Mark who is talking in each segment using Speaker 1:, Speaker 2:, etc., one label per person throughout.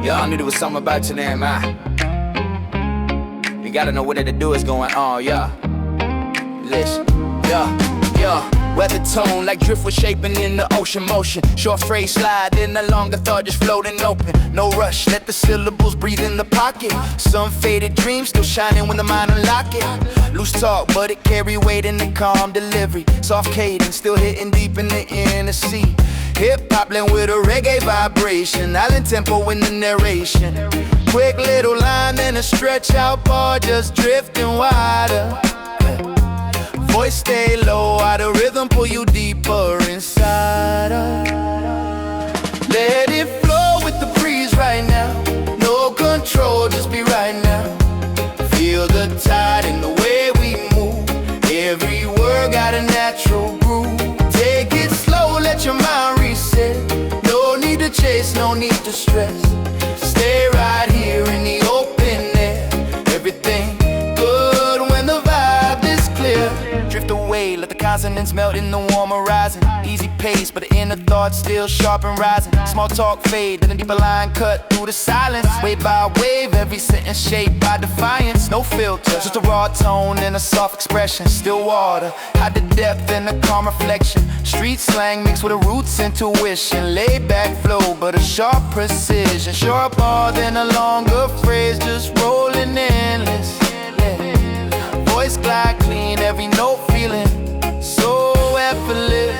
Speaker 1: Yo, I knew there was something about your name, man. You gotta know what to do is going on, yeah. Listen, yeah. Weather tone like driftwood shaping in the ocean motion. Short phrase slide in a longer thought just floating open. No rush, let the syllables breathe in the pocket. Some faded dreams still shining when the mind unlock it. Loose talk, but it carry weight in the calm delivery. Soft cadence, still hitting deep in the inner sea. Hip-hop blend with a reggae vibration. Island tempo in the narration. Quick little line and a stretch out bar just drifting wider. Voice stay low, out of rhythm pull you deeper inside her. Let it flow with the breeze right now. No control, just be right now. Feel the tide in the way we move. Every word got a natural groove. Take it slow, let your mind reset. No need to chase, no need to stress. Stay right here in the open air. Everything good when the vibe is clear. Drift away, let the consonants melt in the warm horizon. Easy pace, but the inner thoughts still sharp and rising. Small talk fade, then a deeper line cut through the silence. Wave by wave, every sentence shaped by defiance. No filter, just a raw tone and a soft expression. Still water, hide the depth and the calm reflection. Street slang mixed with a roots intuition. Laid back flow, but a sharp precision. Sharper than a longer phrase, just rolling endless. Voice glide clean, every note feeling so effortless.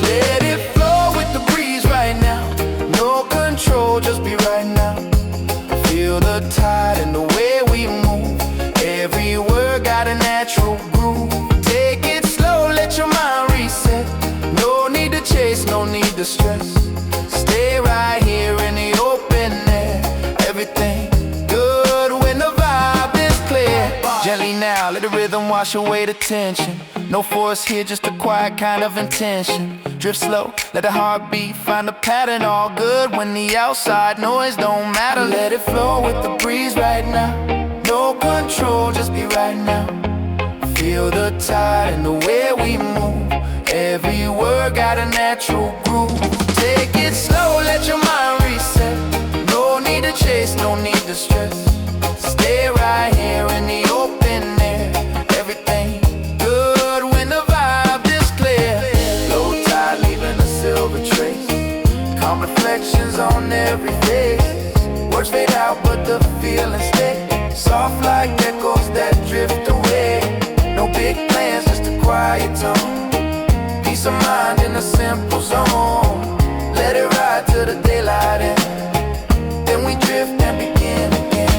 Speaker 1: Let it flow with the breeze right now. No control, just be right now. Feel the tide and the way we move. Every word got a natural groove. Take it slow, let your mind reset. No need to chase, no need to stress. Stay right here in the open air. Everything good when the vibe is clear. Gently now, let the rhythm wash away the tension. No force here, just a quiet kind of intention. Drift slow, let the heartbeat find a pattern. All good when the outside noise don't matter. Let it flow with the breeze right now. No control, just be right now. Feel the tide and the way we move. Every word got a natural groove. Take it slow, let your mind reset. No need to chase, no need to stress. Stay right here in the open air. Everything good when the vibe is clear. Low tide leaving a silver trace. Calm reflections on every face. Words fade out but the feeling stay. Soft like echoes that drift away. No big plans, just a quiet tone. Peace of mind in a simple zone. Let it ride till the daylight ends. Then we drift and begin again.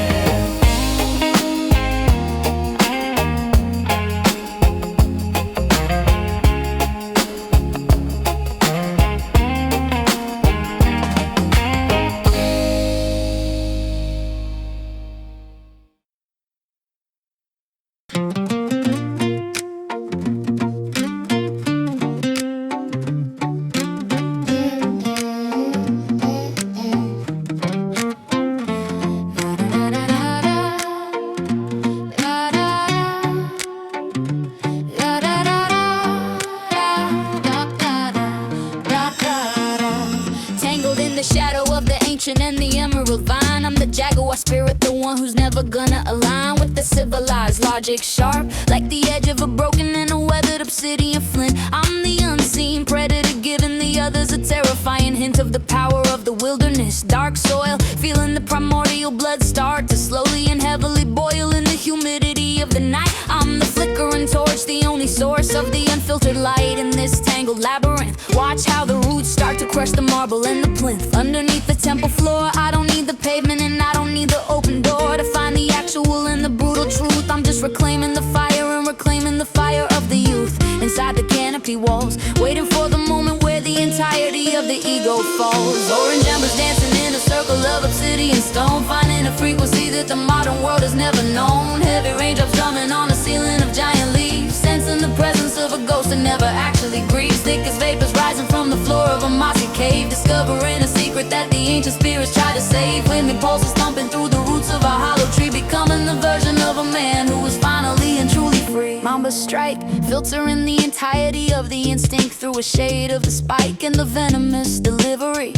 Speaker 2: And the emerald vine, I'm the jaguar spirit, the one who's never gonna align with the civilized logic, sharp like the edge of a broken and a weathered obsidian flint. I'm the unseen predator, giving the others a terrifying hint of the power of the wilderness. Dark soil, feeling the primordial blood start to slowly and heavily boil in the humidity of the night. I'm the flickering torch, the only source of the unfiltered light in this tangled labyrinth. Watch how the roots start to crush the marble and the plinth underneath the temple floor. I don't need the pavement and I don't need the open door to find the actual and the brutal truth. I'm just reclaiming the fire and reclaiming the fire of the youth inside the canopy walls, waiting for the moment where the entirety of the ego falls. Orange embers dancing in a circle of obsidian stone, finding a frequency that the modern world has never known. Heavy raindrops drumming on the ceiling of giant leaves, sensing the presence of a ghost that never actually grieves. Thick as vapors rising from the floor of a mossy cave, discovering a secret that the ancient spirits try to save. When the pulses thumping through the roots of a hollow tree, becoming the version of a man who is finally and truly free. Mamba strike, filtering the entirety of the instinct through a shade of the spike and the venomous delivery.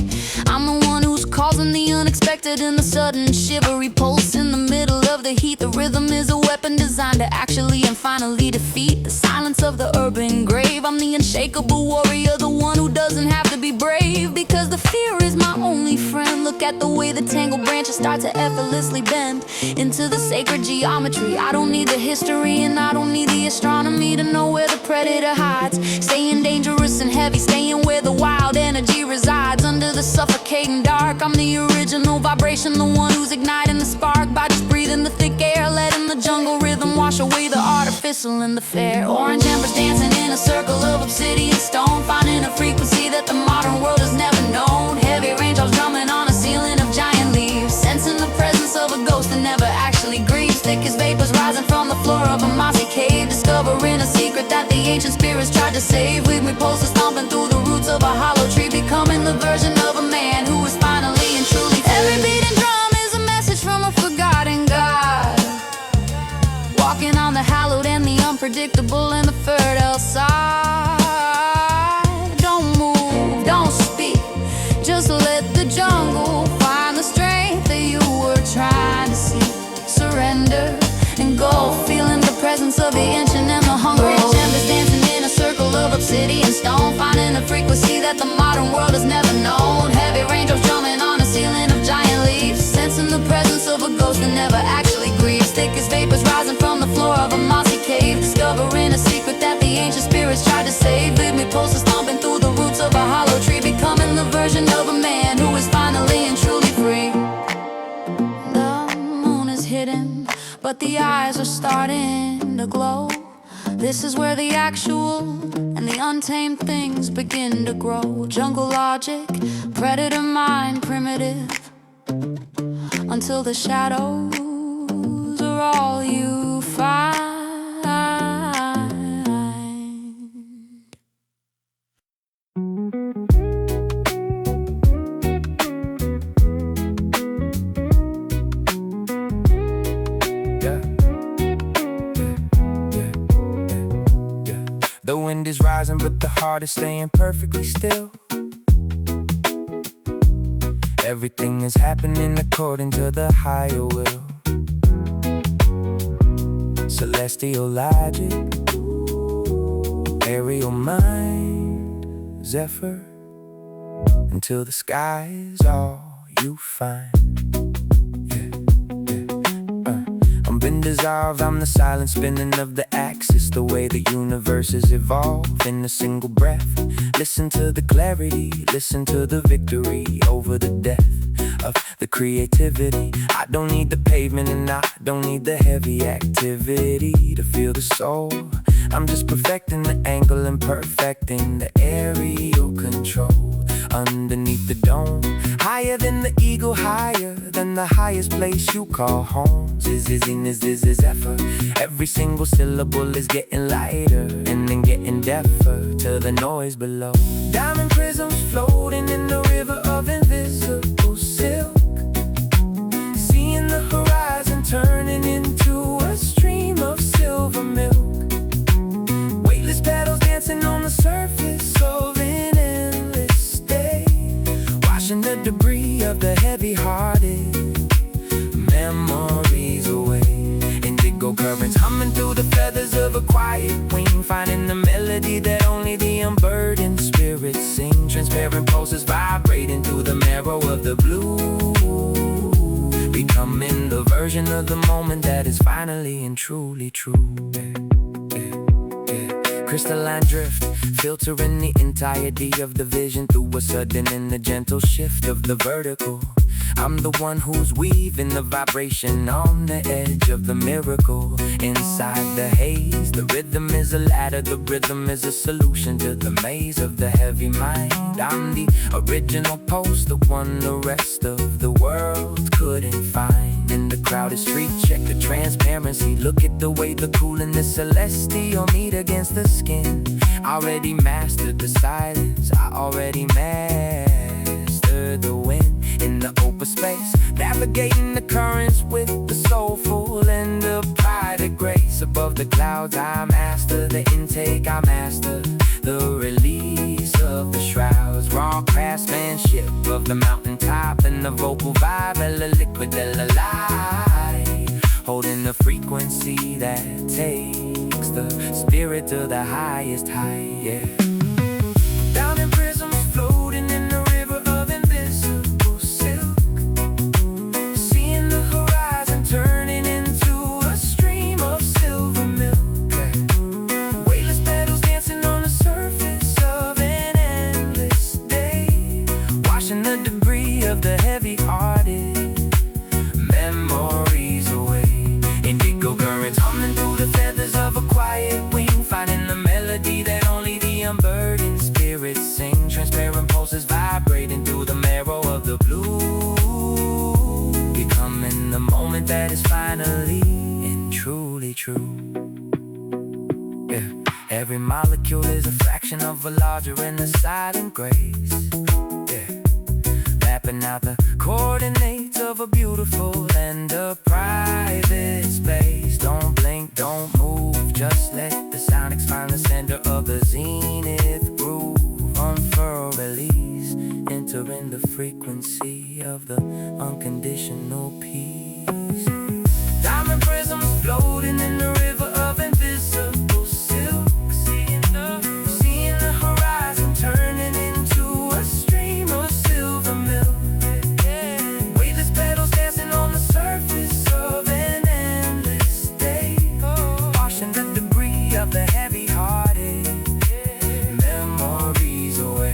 Speaker 2: I'm the one who's causing the reflected in the sudden shivery pulse in the middle of the heat. The rhythm is a weapon designed to actually and finally defeat the silence of the urban grave. I'm the unshakable warrior, the one who doesn't have to be brave, because the fear is my only friend. Look at the way the tangled branches start to effortlessly bend into the sacred geometry. I don't need the history and I don't need the astronomy to know where the predator hides. Staying dangerous and heavy, staying where the wild energy resides. Under the suffocating dark, I'm the original vibration, the one who's igniting the spark by just breathing the thick air, letting the jungle rhythm wash away the artificial and the fair. Orange embers dancing in a circle of obsidian stone, finding a frequency that the modern world has never known. Heavy raindrops drumming on a ceiling of giant leaves, sensing the presence of a ghost that never actually grieves. Thick as vapors rising from the floor of a mossy cave, discovering a secret that the ancient spirits tried to save. With me pulses stomping through the roots of a hollow tree, becoming the version of a man who is finally and truly free. Every beating drum is a message from a forgotten God, walking on the hallowed and the unpredictable and the fertile side. Don't move, don't speak, just let the jungle find the strength that you were trying to seek. Surrender and go, feeling the presence of the ancient and the hungry. Embers dancing in a circle of obsidian stone, finding a frequency that the modern world has never known. Heavy raindrops drumming on a ceiling of giant leaves, sensing the presence of a ghost that never actually grieves. Thick as vapors rising from the floor of a mossy cave, discovering a secret that the ancient spirits tried to save. With me pulses stomping through the roots of a hollow tree, becoming the version of a man who is finally and truly free. The moon is hidden, but the eyes are starting to glow. This is where the actual and the untamed things begin to grow. Jungle logic, predator mind, primitive, until the shadows are all you find.
Speaker 1: The wind is rising, but the heart is staying perfectly still. Everything is happening according to the higher will. Celestial logic, aerial mind, Zephyr, until the sky is all you find. Been dissolved, I'm the silent spinning of the axis, the way the universe is evolved in a single breath. Listen to the clarity, listen to the victory over the death of the creativity. I don't need the pavement and I don't need the heavy activity to feel the soul. I'm just perfecting the angle and perfecting the aerial control underneath the dome. Higher than the eagle, higher than the highest place you call home. Zenith Zephyr. Every single syllable is getting lighter and then getting deafer to the noise below. Diamond prisms floating in the river of invisible silk, seeing the horizon turning into a stream of silver milk. Weightless petals dancing on the surface of an endless day, washing the debris of the heavy-hearted memories away. Indigo currents humming through the feathers of a quiet wing, finding the melody that only the unburdened spirits sing. Transparent pulses vibrating through the marrow of the blue, becoming the version of the moment that is finally and truly true. Crystalline drift, filtering the entirety of the vision through a sudden and a gentle shift of the vertical. I'm the one who's weaving the vibration on the edge of the miracle. Inside the haze, the rhythm is a ladder, the rhythm is a solution to the maze of the heavy mind. I'm the original post, the one the rest of the world couldn't find. In the crowded street, check the transparency. Look at the way the cool and the celestial meet against the skin. Already mastered the silence, I already mastered the wind. In the open space, navigating the currents with the soulful and the pride of grace. Above the clouds, I master the intake, I master the release of the shrouds. Raw raw craftsmanship of the mountaintop and the vocal vibe, Ella liquid, Ella light, holding the frequency that takes the spirit to the highest height, yeah. Down in prisms floating in the river of invisible silk, seeing the horizon turning into a stream of silver milk, yeah. Weightless petals dancing on the surface of an endless day, washing the debris of the heavy-hearted memories away. Indigo currents humming through the feathers of a quiet wing, finding the melody that only the unburdened spirits sing. Transparent pulses vibrating through the marrow of the blue, becoming the moment that is finally and truly true. Yeah, every molecule is a fraction of a larger in the silent grace. Yeah, mapping out the coordinates of a beautiful and a private space. Don't blink, don't move, just let the sound expand the center of the zenith groove. Unfurl, release, entering the frequency of the unconditional peace. Diamond prisms floating in the river of invisible silk, seeing the horizon turning into a stream of silver milk. Weightless petals dancing on the surface of an endless day, washing the debris of the heavy-hearted memories away.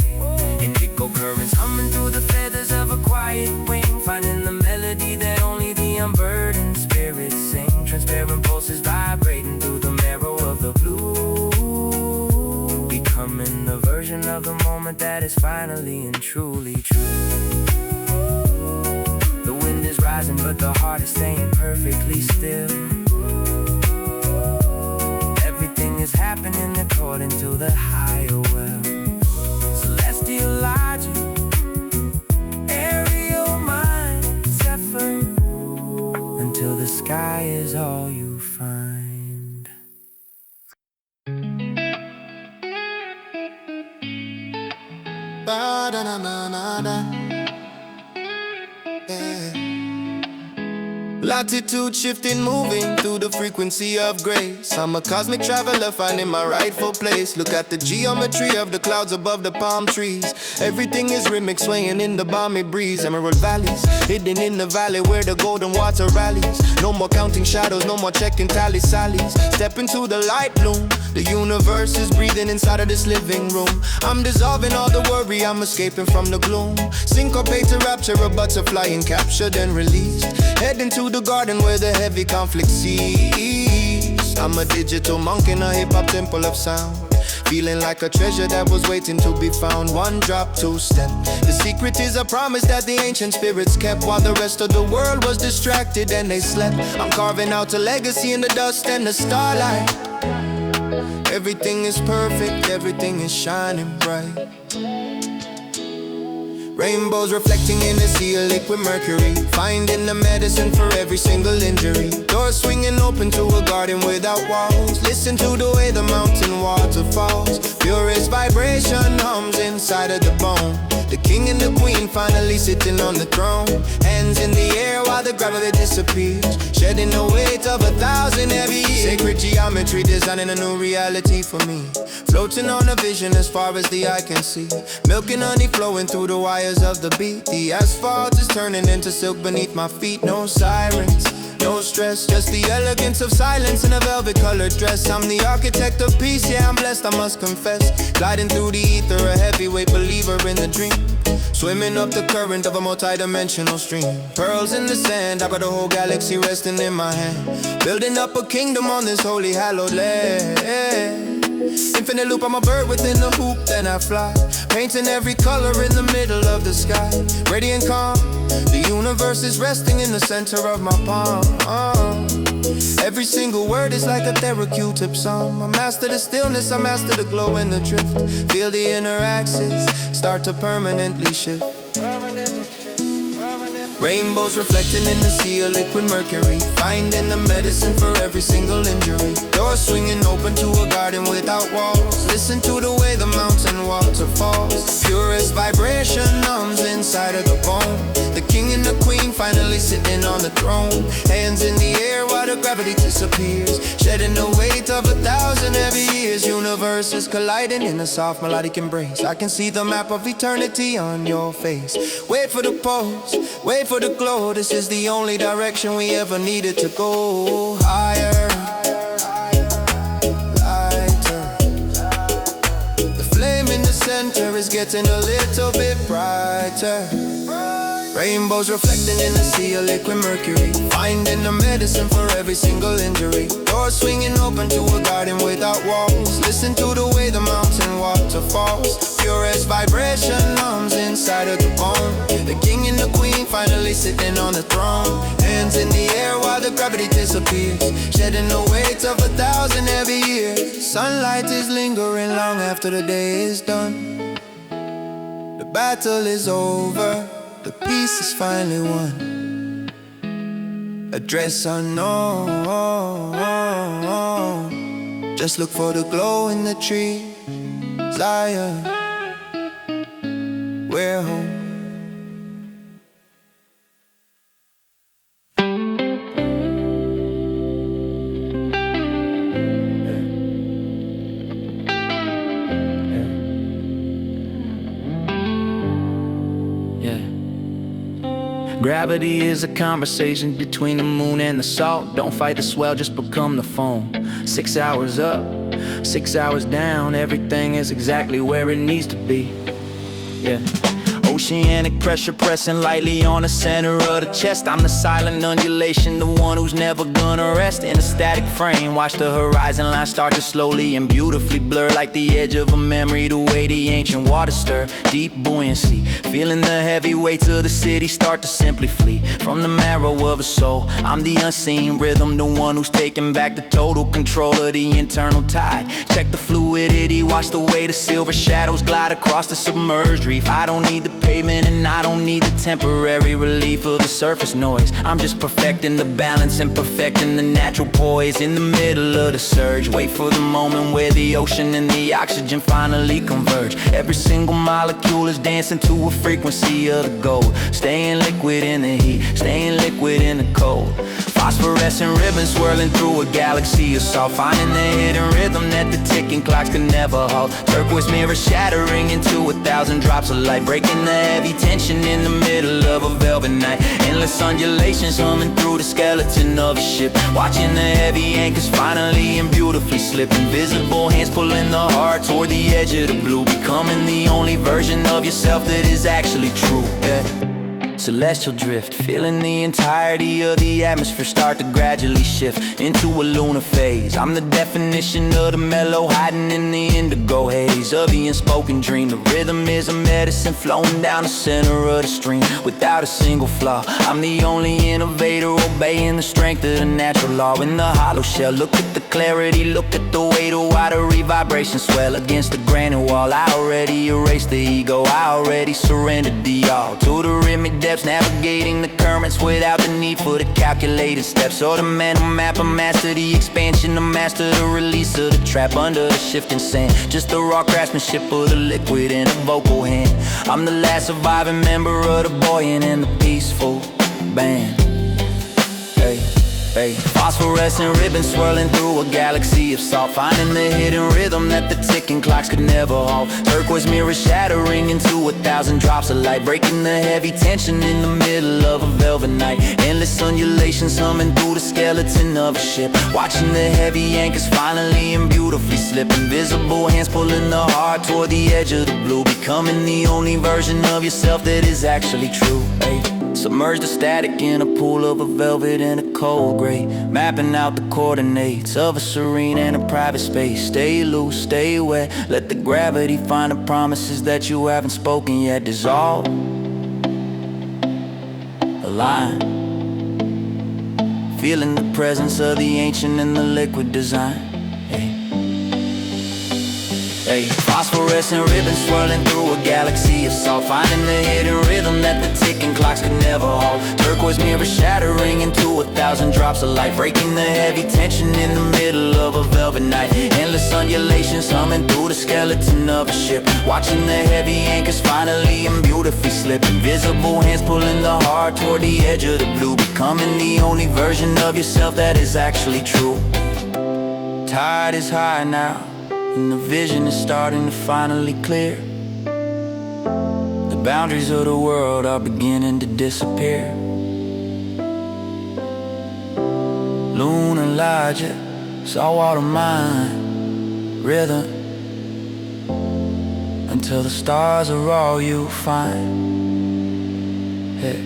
Speaker 1: Indigo currents humming through the feathers of a quiet wing, finding the melody that only the unburdened spirits sing. Transparent pulses vibrating through the marrow of the blue, becoming the version of the moment that is finally and truly true. The wind is rising but the heart is staying perfectly still. Everything is happening according to the higher will. Celestial logic, aerial mind, Zephyr, until the sky is all you find.
Speaker 3: Ba-da-na-na-na-da. Yeah. Latitude shifting, moving through the frequency of grace. I'm a cosmic traveler, finding my rightful place. Look at the geometry of the clouds above the palm trees. Everything is rhythmic, swaying in the balmy breeze. Emerald valleys, hidden in the valley where the golden water rallies. No more counting shadows, no more checking tally sallies. Step into the light bloom. The universe is breathing inside of this living room. I'm dissolving all the worry, I'm escaping from the gloom. Syncopate to rapture, a butterfly in captured and released. Heading to the garden where the heavy conflict cease. I'm a digital monk in a hip-hop temple of sound, feeling like a treasure that was waiting to be found. One drop, two step. The secret is a promise that the ancient spirits kept, while the rest of the world was distracted and they slept. I'm carving out a legacy in the dust and the starlight. Everything is perfect, everything is shining bright. Rainbows reflecting in the sea of liquid mercury, finding the medicine for every single injury. Doors swinging open to a garden without walls. Listen to the way the mountain water falls. Purest vibration hums inside of the bone. The king and the queen finally sitting on the throne. Hands in the air while the gravity disappears, shedding the weight of 1,000 heavy years. Sacred geometry designing a new reality for me, floating on a vision as far as the eye can see. Milk and honey flowing through the wires of the beat. The asphalt is turning into silk beneath my feet. No sirens, no stress, just the elegance of silence in a velvet colored dress. I'm the architect of peace, yeah, I'm blessed, I must confess. Gliding through the ether, a heavyweight believer in the dream, swimming up the current of a multi-dimensional stream. Pearls in the sand, I got a whole galaxy resting in my hand, building up a kingdom on this holy hallowed land. Infinite loop, I'm a bird within the hoop, then I fly, painting every color in the middle of the sky. Radiant calm, the universe is resting in the center of my palm. Every single word is like a therapeutic psalm. I master the stillness, I master the glow and the drift. Feel the inner axis start to permanently shift. Rainbows reflecting in the sea of liquid mercury, finding the medicine for every single injury. Doors swinging open to a garden without walls. Listen to the way the mountain water falls. Purest vibration hums inside of the bone. The king and the queen finally sitting on the throne. Hands in the air while the gravity disappears, shedding the weight of 1,000 heavy years. Universes colliding in a soft melodic embrace. I can see the map of eternity on your face. Wait for the pulse, wait for the glow. This is the only direction we ever needed to go. Higher, lighter. The flame in the center is getting a little bit brighter. Rainbows reflecting in the sea of liquid mercury, finding the medicine for every single injury. Doors swinging open to a garden without walls. Listen to the way the mountain water falls. Purest vibration hums inside of the bone. The king and the queen finally sitting on the throne. Hands in the air while the gravity disappears, shedding the weight of 1,000 heavy years. Sunlight is lingering long after the day is done. The battle is over, the peace is finally won. Address unknown. Just look for the glow in the tree. Zion, we're home.
Speaker 1: Gravity is a conversation between the moon and the salt. Don't fight the swell, just become the foam. 6 hours up, 6 hours down. Everything is exactly where it needs to be. Yeah. Oceanic pressure pressing lightly on the center of the chest. I'm the silent undulation, the one who's never gonna rest. In a static frame, watch the horizon line start to slowly and beautifully blur, like the edge of a memory, the way the ancient waters stir. Deep buoyancy, feeling the heavy weights of the city start to simply flee from the marrow of a soul. I'm the unseen rhythm, the one who's taking back the total control of the internal tide. Check the fluidity, watch the way the silver shadows glide across the submerged reef. I don't need the pavement and I don't need the temporary relief of the surface noise. I'm just perfecting the balance and perfecting the natural poise in the middle of the surge. Wait for the moment where the ocean and the oxygen finally converge. Every single molecule is dancing to a frequency of the gold. Staying liquid in the heat, staying liquid in the cold. Phosphorescent ribbons swirling through a galaxy of salt, finding the hidden rhythm that the ticking clocks can never halt. Turquoise mirror shattering into 1,000 drops of light, breaking the heavy tension in the middle of a velvet night. Endless undulations humming through the skeleton of a ship, watching the heavy anchors finally and beautifully slip. Invisible hands pulling the heart toward the edge of the blue, becoming the only version of yourself that is actually true. Yeah. Celestial drift, feeling the entirety of the atmosphere start to gradually shift into a lunar phase. I'm the definition of the mellow hiding in the indigo haze of the unspoken dream. The rhythm is a medicine flowing down the center of the stream without a single flaw. I'm the only innovator obeying the strength of the natural law. In the hollow shell, look at the clarity, look at the way the watery vibrations swell against the granite wall. I already erased the ego, I already surrendered the all to the rhythmic depths, navigating the currents without the need for the calculated steps or the mental map. I master the expansion, I master the release of the trap under the shifting sand. Just the raw craftsmanship of the liquid in a vocal hand. I'm the last surviving member of the buoyant and the peaceful band. Hey. Hey. Phosphorescent ribbons swirling through a galaxy of salt, finding the hidden rhythm that the ticking clocks could never halt. Turquoise mirror shattering into 1,000 drops of light, breaking the heavy tension in the middle of a velvet night. Endless undulations humming through the skeleton of a ship, watching the heavy anchors finally and beautifully slip. Invisible hands pulling the heart toward the edge of the blue, becoming the only version of yourself that is actually true. Hey. Submerge the static in a pool of a velvet and a cold gray, mapping out the coordinates of a serene and a private space. Stay loose, stay wet, let the gravity find the promises that you haven't spoken yet. Dissolve, align, feeling the presence of the ancient and the liquid design. Hey.
Speaker 4: Hey, phosphorescent ribbons swirling through a galaxy of salt, finding the hidden rhythm that the ticking clocks could never halt. Turquoise mirror shattering into 1,000 drops of light, breaking the heavy tension in the middle of a velvet night. Endless undulations humming through the skeleton of a ship, watching the heavy anchors finally and beautifully slip. Invisible hands pulling the heart toward the edge of the blue, becoming the only version of yourself that is actually true. Tide is high now, and the vision is starting to finally clear. The boundaries of the world are beginning to disappear. Lunar logic, saltwater mind, rhythm, until the stars are all you find. Hey.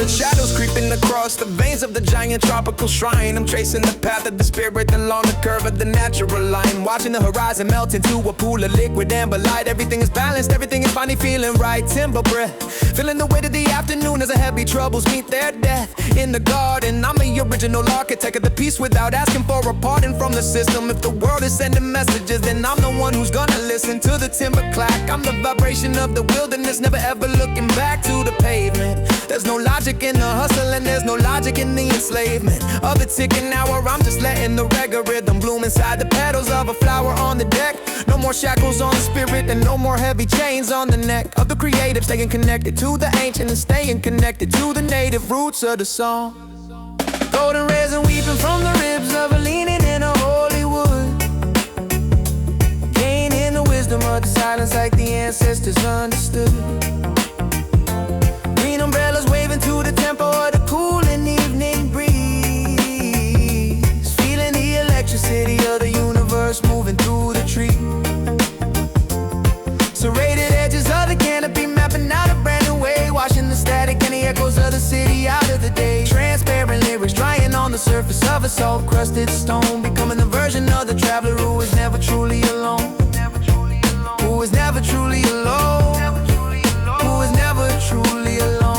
Speaker 5: Shadows creeping across the veins of the giant tropical shrine. I'm tracing the path of the spirit along the curve of the natural line, watching the horizon melt into a pool of liquid amber light. Everything is balanced, everything is finally feeling right. Timber breath, feeling the weight of the afternoon as the heavy troubles meet their death. In the garden, I'm the original architect of the peace without asking for a pardon from the system. If the world is sending messages, then I'm the one who's gonna listen to the timber clack. I'm the vibration of the wilderness, never ever looking back to the pavement. There's no logic in the hustle and there's no logic in the enslavement of the ticking hour. I'm just letting the reggae rhythm bloom inside the petals of a flower on the deck. No more shackles on the spirit and no more heavy chains on the neck of the creative, staying connected to the ancient and staying connected to the native roots of the song. Golden rays and weeping from the ribs of a leaning in a holy wood, gaining the wisdom of the silence like the ancestors understood. Green umbrellas waving to the tempo of the cooling evening breeze, feeling the electricity of the universe moving through the tree. Serrated edges of the canopy mapping out a brand new way, washing the static and the echoes of the city out of the day. Transparent lyrics drying on the surface of a salt-crusted stone, becoming the version of the traveler who is never truly alone. Who is never truly alone. Who is never truly alone.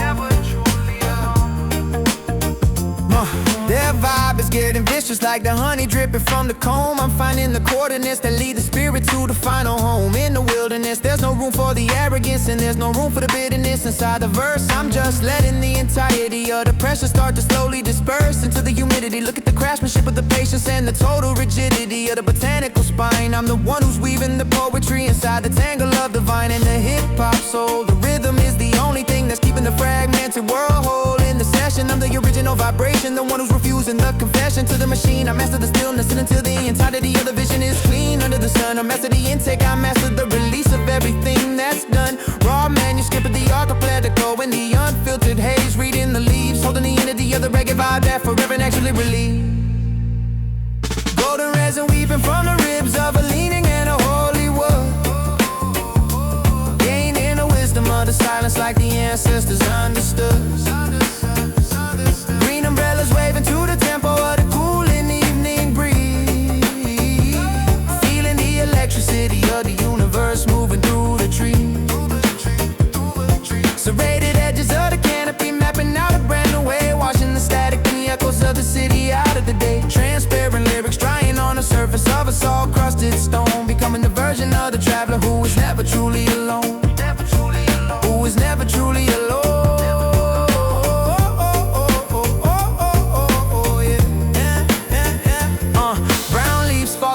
Speaker 5: Their vibe is getting vicious like the honey dripping from the comb. I'm finding the coordinates that lead the spirit to the final home. In the wilderness, there's no room for the arrogance and there's no room for the bitterness inside the verse. I'm just letting the entirety of the pressure start to slowly disperse into the humidity. Look at the craftsmanship of the patience and the total rigidity of the botanical spine. I'm the one who's weaving the poetry inside the tangle of the vine and the hip-hop soul. The rhythm is the only thing that's keeping the fragmented world whole. In the session, I'm the original vibration, the one who's refusing the confession to the machine. I master the stillness until the entirety of the vision is clean under the sun. I master the intake, I master the release of everything that's done. Raw manuscript of the archipelago in the unfiltered haze, reading the leaves, holding the entity of the reggae vibe that forever naturally relieved. Golden rays and weeping from the ribs of a leaning and a holy wood, gaining the wisdom of the silence like the ancestors understood. Green umbrellas waving to the tempo of the cooling evening breeze, feeling the electricity of the universe moving through the tree. Serrated edges of the canopy mapping out a brand new way, washing the static and the echoes of the city out of the day. Transparent lyrics drying on the surface of a salt-crusted stone, becoming the version of the traveler who is never truly alone. Who is never truly alone.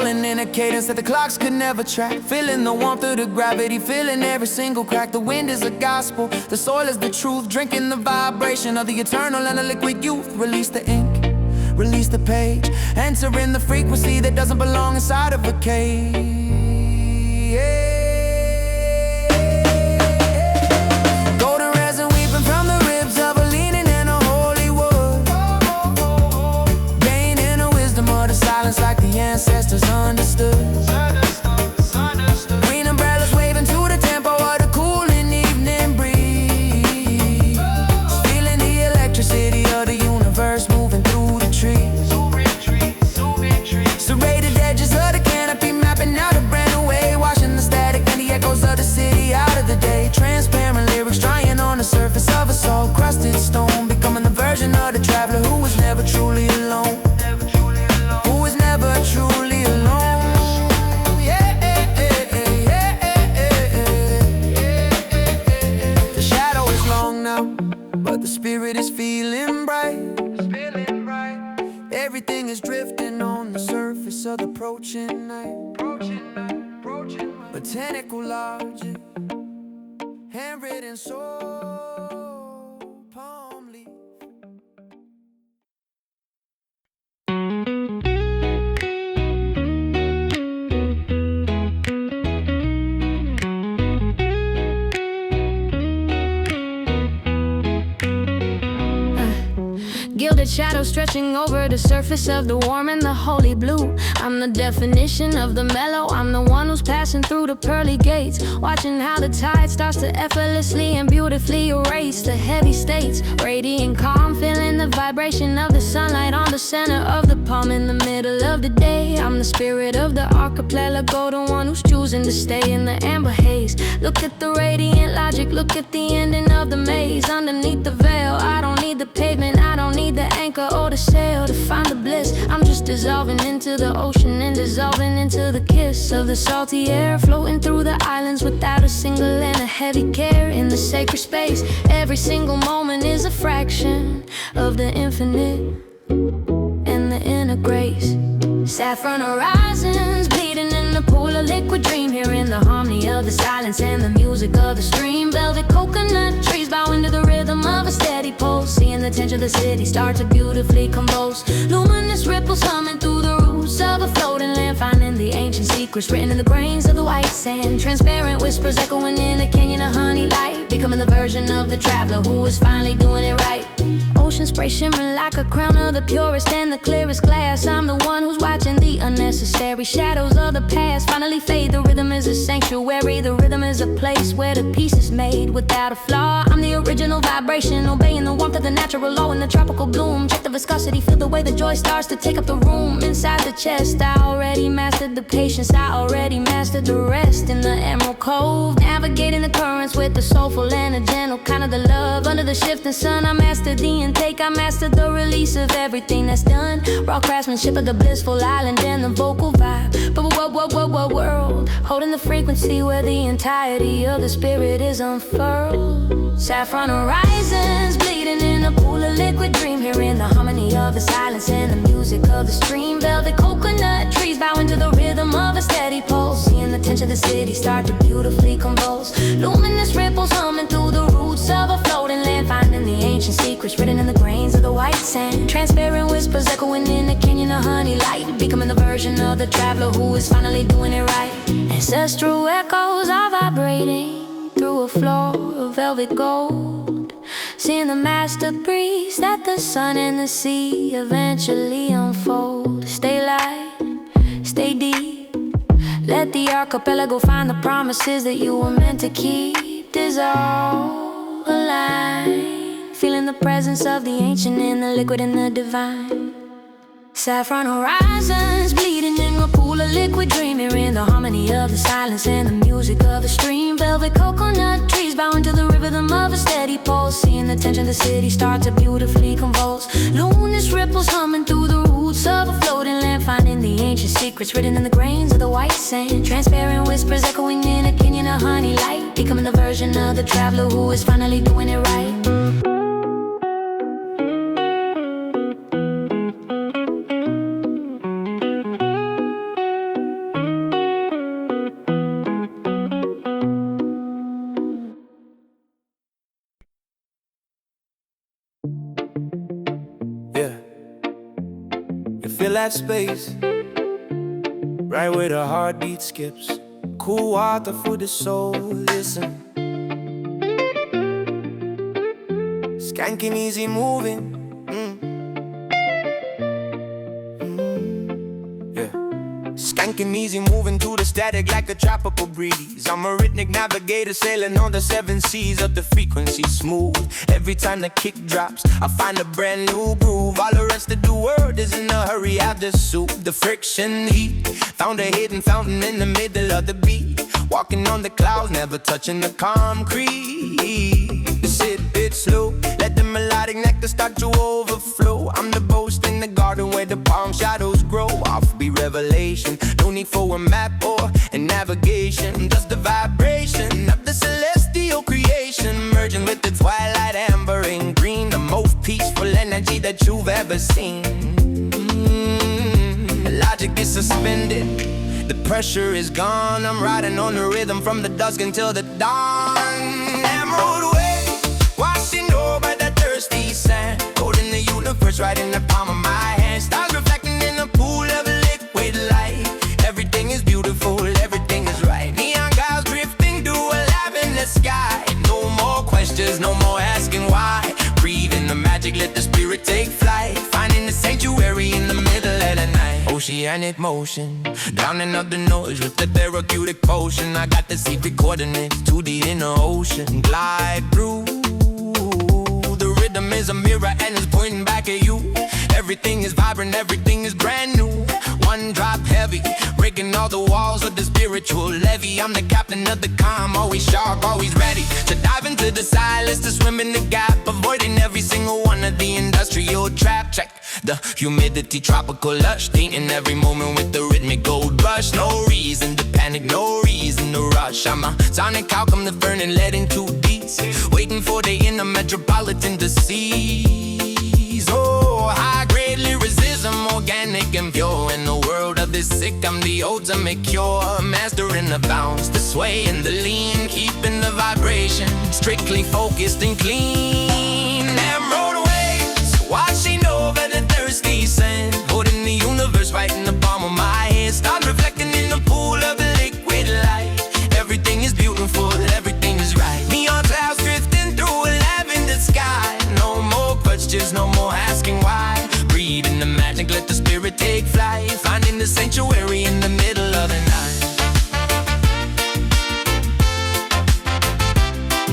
Speaker 5: In a cadence that the clocks could never track, feeling the warmth of the gravity, feeling every single crack. The wind is a gospel, the soil is the truth, drinking the vibration of the eternal and the liquid youth. Release the ink, release the page, entering the frequency that doesn't belong inside of a cage. Golden resin weeping from the ribs of a leaning and a holy wood, gaining a wisdom of the silence like the ancestors understood. Green umbrellas waving to the tempo of the cooling evening breeze, feeling the electricity of the universe moving through the trees. Serrated edges of the canopy mapping out a brand new way, washing the static and the echoes of the city out of the day. Transparent lyrics drying on the surface of a salt-crusted stone, becoming the version of the traveler who was never truly alone. Who was never truly alone. The shadow is long now, but the spirit is feeling bright. Everything is drifting on the surface of the approaching night. Botanical logic, handwritten soul, palm leaf.
Speaker 2: Gilded shadows stretching over the surface of the warm and the holy blue. I'm the definition of the mellow. I'm the one who's passing through the pearly gates, watching how the tide starts to effortlessly and beautifully erase the heavy states. Radiant calm, feeling the vibration of the sunlight on the center of the palm in the middle of the day. I'm the spirit of the archipelago, the one who's choosing to stay in the amber haze. Look at the radiant logic, look at the ending of the maze. Underneath the veil, I don't need the pavement, I don't need the anchor or the sail to find the bliss. I'm just dissolving into the ocean and dissolving into the kiss of the salty air, floating through the islands without a single and a heavy care. In the sacred space, every single moment is a fraction of the infinite and the inner grace. Saffron horizons bleeding in the pool of liquid dream, hearing the harmony of the silence and the music of the stream. Velvet coconut trees bowing to the rhythm of a steady pulse, seeing the tension of the city start to beautifully convulse. Luminous ripples humming through the roots of a floating land, finding the ancient secrets written in the grains of the white sand. Transparent whispers echoing in a canyon of honey light, becoming the version of the traveler who is finally doing it right. Ocean spray shimmering like a crown of the purest and the clearest glass. I'm the one who's watching the unnecessary shadows of the past finally fade. The rhythm is a sanctuary, the rhythm is a place where the peace is made without a flaw. I'm the original vibration, obeying the warmth of the natural law in the tropical bloom. Check the viscosity, feel the way the joy starts to take up the room inside the chest. I already mastered the patience, I already mastered the rest in the Emerald Cove, navigating the currents with the soulful and a gentle kind of the love under the shifting sun. I mastered the intake, I mastered the release of everything that's done. Raw craftsmanship of the blissful island and the vocal vibe. But world, holding the frequency where the entirety of the spirit is unfurled. Saffron horizons bleeding in a pool of liquid dream, hearing the harmony of the silence and the music of the stream. Velvet coconut trees bowing to the rhythm of a steady pulse, seeing the tension of the city start to beautifully convulse. Luminous ripples humming through the roots of a floating land, finding the ancient secrets written in the grains of the white sand. Transparent whispers echoing in a canyon of honey light, becoming the version of the traveler who is finally doing it right. Ancestral echoes are vibrating through a floor of velvet gold, seeing the master breeze that the sun and the sea eventually unfold. Stay light, stay deep, let the archipelago find the promises that you were meant to keep. Dissolve, align, feeling the presence of the ancient in the liquid and the divine. Saffron horizons bleeding in a pool of liquid dream, hearing the harmony of the silence and the music of the stream. Velvet coconut trees bowing to the rhythm of a steady pulse, seeing the tension of the city start to beautifully convulse. Luminous ripples humming through the roots of a floating land, finding the ancient secrets written in the grains of the white sand. Transparent whispers echoing in a canyon of honey light, becoming the version of the traveler who is finally doing it right.
Speaker 3: Fill that space, right where the heartbeat skips. Cool water for the soul, listen. Skanking easy moving. Skanking easy moving through the static like a tropical breeze. I'm a rhythmic navigator sailing on the 7 seas of the frequency smooth. Every time the kick drops, I find a brand new groove. All the rest of the world is in a hurry, I just soothe the friction heat. Found a hidden fountain in the middle of the beat. Walking on the clouds, never touching the concrete. Sit it slow, let the melodic nectar start to overflow. I'm the boast in the garden where the palm shadows grow. Offbeat revelation, no need for a map or a navigation. Just the vibration of the celestial creation, merging with the twilight amber and green. The most peaceful energy that you've ever seen. Logic is suspended, the pressure is gone. I'm riding on the rhythm from the dusk until the dawn. Emerald waves washing over the thirsty sand, holding the universe right in the palm of my hand. Stars reflecting in a pool of liquid light. Everything is beautiful, everything is right. Neon clouds drifting through a lavender sky. No more questions, no more asking why. Breathe in the magic, let the spirit take flight. Finding the sanctuary in the middle of the night. Oceanic motion, drowning out the noise with the therapeutic potion. I got the secret coordinates to the inner ocean. Glide through, the rhythm is a mirror and it's pointing back at you. Everything is vibrant, everything is brand new. One drop heavy, breaking all the walls of the spiritual levee. I'm the captain of the calm, always sharp, always ready to dive into the silence, to swim in the gap, avoiding every single one of the industrial trap. Check the humidity, tropical lush, tainting every moment with the rhythmic gold rush. No reason to panic, no reason to rush. I'm a sonic outcome, the burning lead in too deep, waiting for the inner metropolitan to seize. Oh, high-grade lyricism, organic and pure. In the world of the sick, I'm the ultimate cure. Mastering the bounce, the sway and the lean, keeping the vibration strictly focused and clean. Emerald waves washing over the thirsty sand, holding the universe right in the palm of my hand. Start reflecting in the pool of liquid light. Everything is beautiful, everything is right. Neon clouds drifting through a lavender sky. No more questions, no more asking why. Breathe in the magic, let the spirit take flight. Finding the sanctuary in the middle of the night.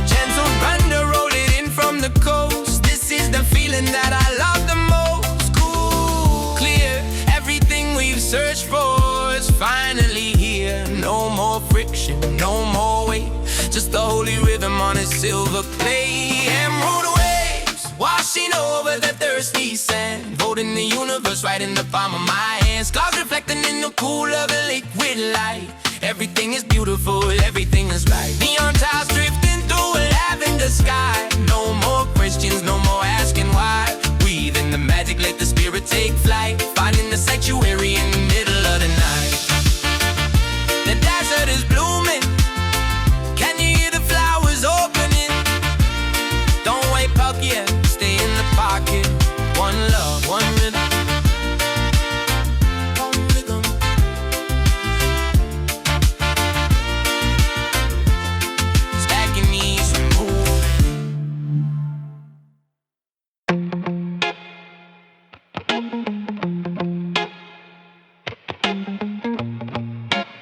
Speaker 3: Gentle thunder rolling in from the coast. This is the feeling that I love the most. Cool, clear, everything we've searched for is finally here. No more friction, no more weight, just the holy rhythm on a silver plate. Emerald waves washing over the thirsty sand, holding the universe right in the palm of my hands. Clouds reflecting in the cool of a liquid light. Everything is beautiful, everything is right. Neon tiles drifting through a lavender sky. No more questions, no more asking why. Breathe in the magic, let the spirit take flight. Finding the sanctuary in the middle of the night. The desert is blooming, can you hear the flowers opening? Don't wake up yet, stay in the pocket. One love, one rhythm. One rhythm. Stacking these and moving.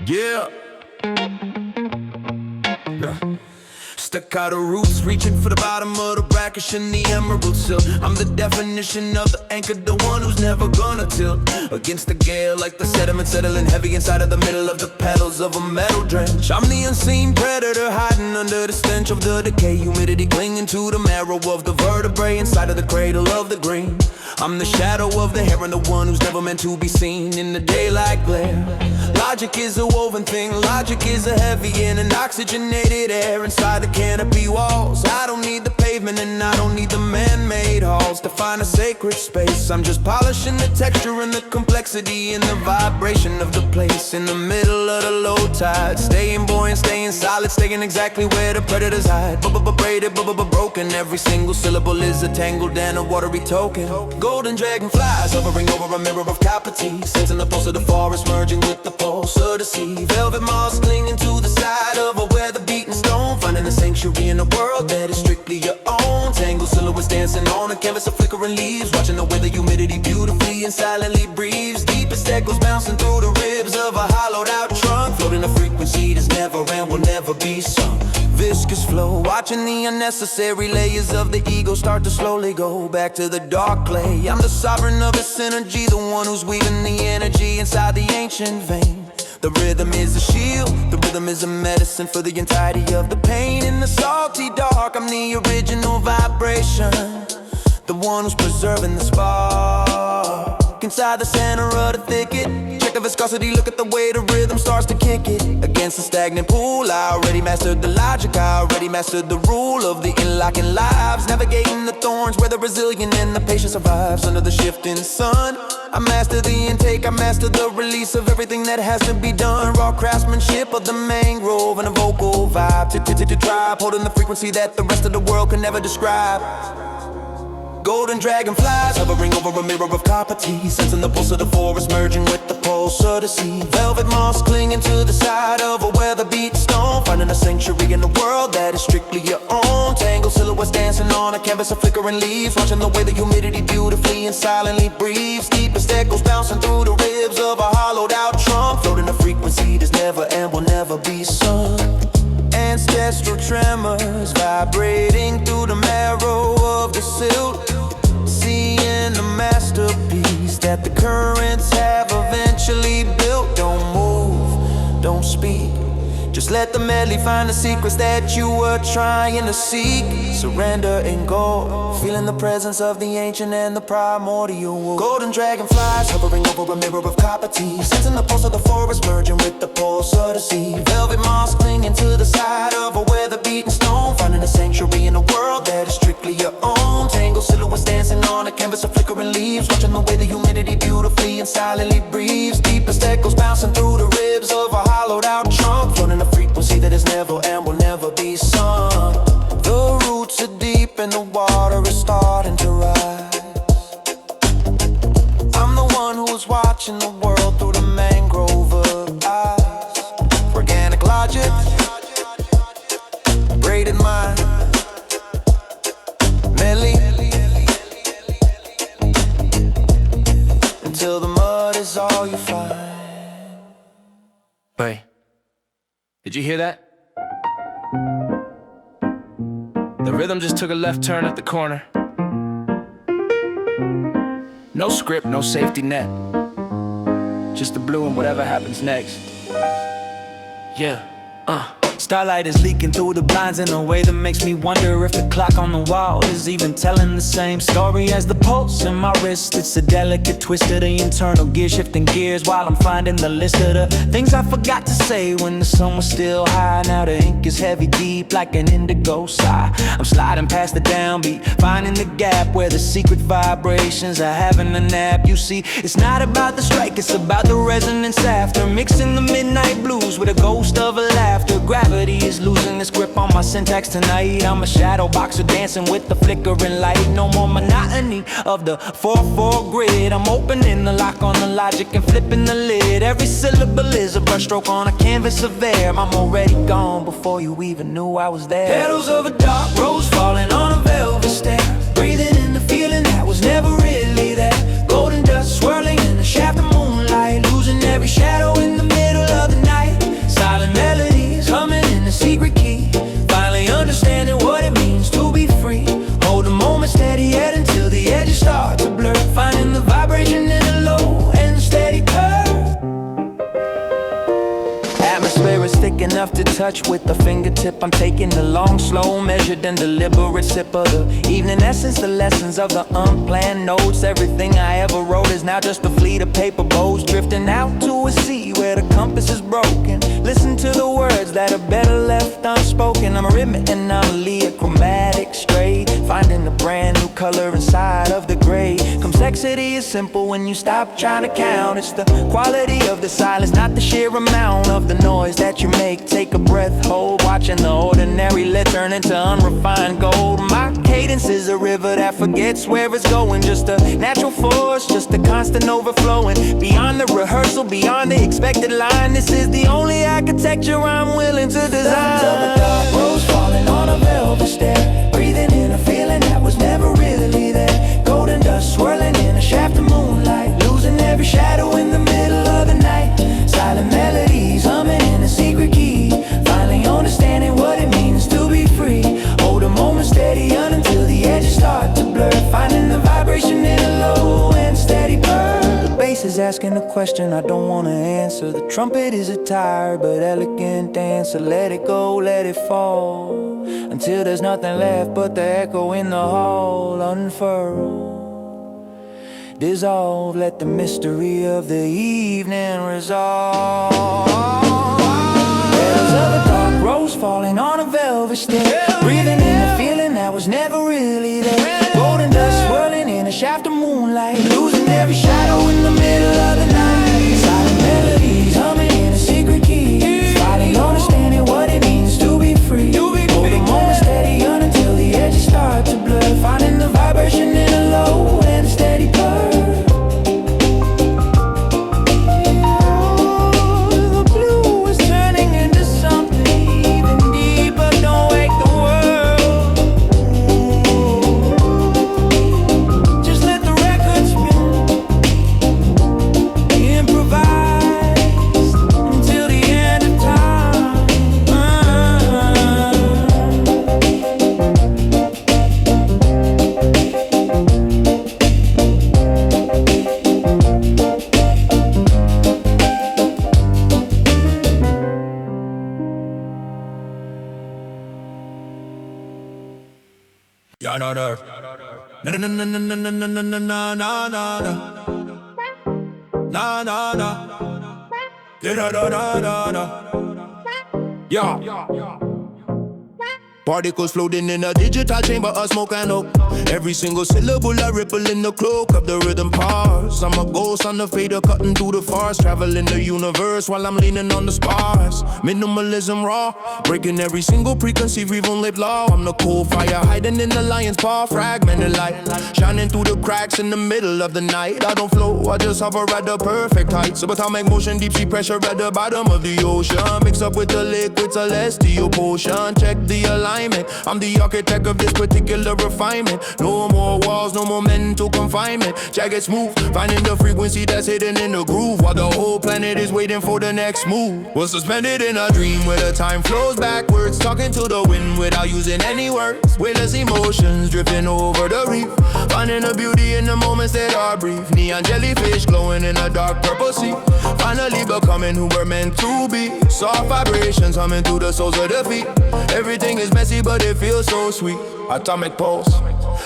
Speaker 3: Yeah. Staccato roots reaching for the bottom of the brackish and the emerald silk. I'm the definition of the anchor, the one who's never gonna tilt against the gale, like the sediment settling heavy inside of the middle of the petals of a metal drench. I'm the unseen predator hiding under the stench of the decay, humidity clinging to the marrow of the vertebrae inside of the cradle of the green. I'm the shadow of the heron, the one who's never meant to be seen in the daylight glare. Logic is a woven thing, logic is a heavy and an oxygenated air inside the canopy walls. I don't need the pavement and I don't need the man-made halls to find a sacred
Speaker 5: space. I'm just polishing the texture and the complexity and the vibration of the place. In the middle of the low tide, staying buoyant, staying solid, staying exactly where the predators hide. Braided, broken, every single syllable is a tangled and a watery token. Golden dragonflies hovering over a mirror of copper tea, sensing the pulse of the forest merging with the pulse of the sea. Velvet moss clinging to the side of a weather beaten stone, finding a sanctuary in a world that is strictly your own. Tangled silhouettes dancing on a canvas of flickering leaves, watching the way the humidity beautifully and silently breathes. Deepest echoes bouncing through the ribs of a hollowed out trunk, floating a frequency that's never and will never be sung. Viscous flow, watching the unnecessary layers of the ego start to slowly go back to the dark clay. I'm the sovereign of its energy, the one who's weaving the energy inside the ancient vein. The rhythm is a shield, the rhythm is a medicine for the entirety of the pain. In the salty dark, I'm the original vibration, the one who's preserving the spark. Inside the center of the thicket, check the viscosity, look at the way the rhythm starts to kick it. Against the stagnant pool, I already mastered the logic, I already mastered the rule of the interlocking lives. Navigating the thorns where the resilient and the patient survives. Under the shifting sun, I master the intake, I master the release of everything that has to be done. Raw craftsmanship of the mangrove and a vocal vibe to tribe, holding the frequency that the rest of the world can never describe. Golden dragonflies hovering over a mirror of copper tea, sensing the pulse of the forest merging with the pulse of the sea. Velvet moss clinging to the side of a weather-beaten stone, finding a sanctuary in a world that is strictly your own. Tangled silhouettes dancing on a canvas of flickering leaves, watching the way the humidity beautifully and silently breathes. Deepest echoes bouncing through the ribs of a hollowed out trunk, floating a frequency that's never and will never be sung. Ancestral tremors vibrating through the marrow of the silt, seeing the masterpiece that the currents have eventually built. Don't move, don't speak, just let the medley find the secrets that you were trying to seek. Surrender and go, feeling the presence of the ancient and the primordial. Golden dragonflies hovering over a mirror of copper tea, sensing the pulse of the forest merging with the pulse of the sea. Velvet moss clinging to the side of a weather-beaten stone, finding a sanctuary in a world that is strictly your own. Tangled silhouettes dancing on a canvas of flickering leaves, watching the way the humidity beautifully and silently breathes. Deepest echoes bouncing through the ribs of a hollowed out trunk, floating a frequency that is never and will never be sung. The roots are deep and the water is starting to rise. I'm the one who's watching the world through the mangrove eyes. Organic logic, braided mind, medley, until the mud is all you find.
Speaker 1: Wait, did you hear that? The rhythm just took a left turn at the corner. No script, no safety net, just the blue and whatever happens next. Yeah,
Speaker 4: Starlight is leaking through the blinds in a way that makes me wonder if the clock on the wall is even telling the same story as the pulse in my wrist. It's a delicate twist of the internal gear, shifting gears while I'm finding the list of the things I forgot to say when the sun was still high. Now the ink is heavy deep like an indigo sigh. I'm sliding past the downbeat, finding the gap where the secret vibrations are having a nap. You see, it's not about the strike, it's about the resonance after, mixing the midnight blues with a ghost of a laughter. Gravity is losing its grip on my syntax tonight. I'm a shadow boxer dancing with the flickering light. No more monotony of the 4/4 grid. I'm opening the lock on the logic and flipping the lid. Every syllable is a brushstroke on a canvas of air. I'm already gone before you even knew I was there. Petals of a dark rose falling on a velvet stair, breathing in the feeling that was never really there. Golden dust swirling in the shaft of moonlight, losing every shadow in the middle of the night. Silent melodies humming in the secret key, finally understanding what it means to be free. Hold the moment steady yet until the edges start to blur, finding the vibration in the low and the steady curve. Atmosphere is thick enough to touch with the fingertip. I'm taking the long, slow, measured and deliberate sip of the evening essence, the lessons of the unplanned notes. Everything I ever wrote is now just a fleet of paper boats drifting out to a sea where the compass is broken. Listen to the words that are better left unspoken. I'm a rhythm and I'm a chromatic straight, finding a brand new color inside of the gray. Comes complexity is simple when you stop trying to count. It's the quality of the silence, not the sheer amount of the noise that you make. Take a breath, hold, watching the ordinary lit turn into unrefined gold. My cadence is a river that forgets where it's going. Just a natural force, just a constant overflowing. Beyond the rehearsal, beyond the expected line, this is the only architecture I'm willing to design.
Speaker 6: Of a dark rose falling on a velvet stair, breathing in a feeling that was never really there. Golden dust swirling in a shaft of moonlight, losing every shadow in the middle of the night. Silent melodies humming in a secret key, finally understanding what it means to be free. Hold a moment steady on until the edges start to blur, finding the vibration in a low and steady burn. The bass is asking a question I don't wanna answer. The trumpet is a tired but elegant dancer. Let it go, let it fall, until there's nothing left but the echo in the hall. Unfurl, dissolve, let the mystery of the evening resolve. Petals of a dark rose falling on a velvet stair, breathing in a feeling that was never really there. Golden dust swirling in a shaft of moonlight, losing every shadow in the middle of the night. Silent melodies humming in a secret key, finally understanding what it means to be free. Hold a moment steady on until the edges start to blur, finding the vibration in a low and steady blur.
Speaker 5: Ja, na, na. Na, na, na, na, na, na, na, na, na, na, na. Na, na, na. Da, da, da, da, da. Yeah. Particles floating in a digital chamber of smoke and hope. Every single syllable a ripple in the cloak of the rhythm pause. I'm a ghost on the fader cutting through the force, traveling the universe while I'm leaning on the spars. Minimalism raw, breaking every single preconceived even lived law. I'm the cold fire hiding in the lion's paw, fragmented light shining through the cracks in the middle of the night. I don't flow, I just hover at the perfect height. Subatomic motion, deep sea pressure at the bottom of the ocean, mix up with the liquid celestial potion. Check the alignment, I'm the architect of this particular refinement. No more walls, no more mental confinement. Jagged smooth, finding the frequency that's hidden in the groove, while the whole planet is waiting for the next move. We're suspended in a dream where the time flows backwards, talking to the wind without using any words. Weightless emotions drifting over the reef, finding the beauty in the moments that are brief. Neon jellyfish glowing in a dark purple sea, finally becoming who we're meant to be. Soft vibrations humming through the soles of the feet. Everything is messy but it feels so sweet. Atomic pulse,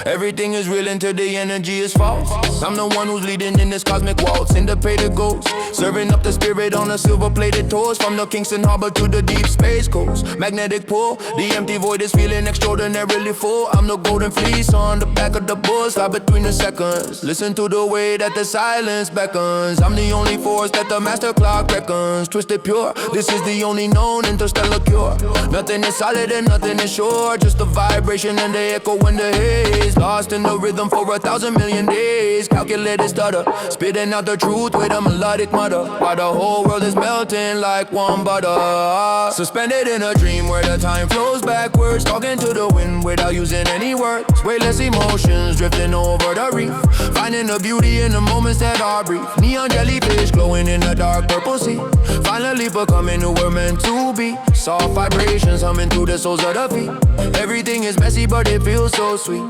Speaker 5: everything is real until the energy is false. I'm the one who's leading in this cosmic waltz. Independent ghost, serving up the spirit on a silver-plated toast. From the Kingston harbor to the deep space coast, magnetic pull, the empty void is feeling extraordinarily full. I'm the golden fleece on the back of the bull, slide between the seconds. Listen to the way that the silence beckons. I'm the only force that the master clock reckons. Twisted pure, this is the only known interstellar cure. Nothing is solid and nothing is sure, just the vibration and the echo in the haze. Lost in the rhythm for 1,000 million days. Calculated stutter, spitting out the truth with a melodic mutter, while the whole world is melting like one butter. Suspended in a dream where the time flows backwards, talking to the wind without using any words. Weightless emotions drifting over the reef, finding the beauty in the moments that are brief. Neon jellyfish glowing in the dark purple sea, finally becoming who we're meant to be. Soft vibrations humming through the soles of the feet. Everything is messy but it feels so sweet.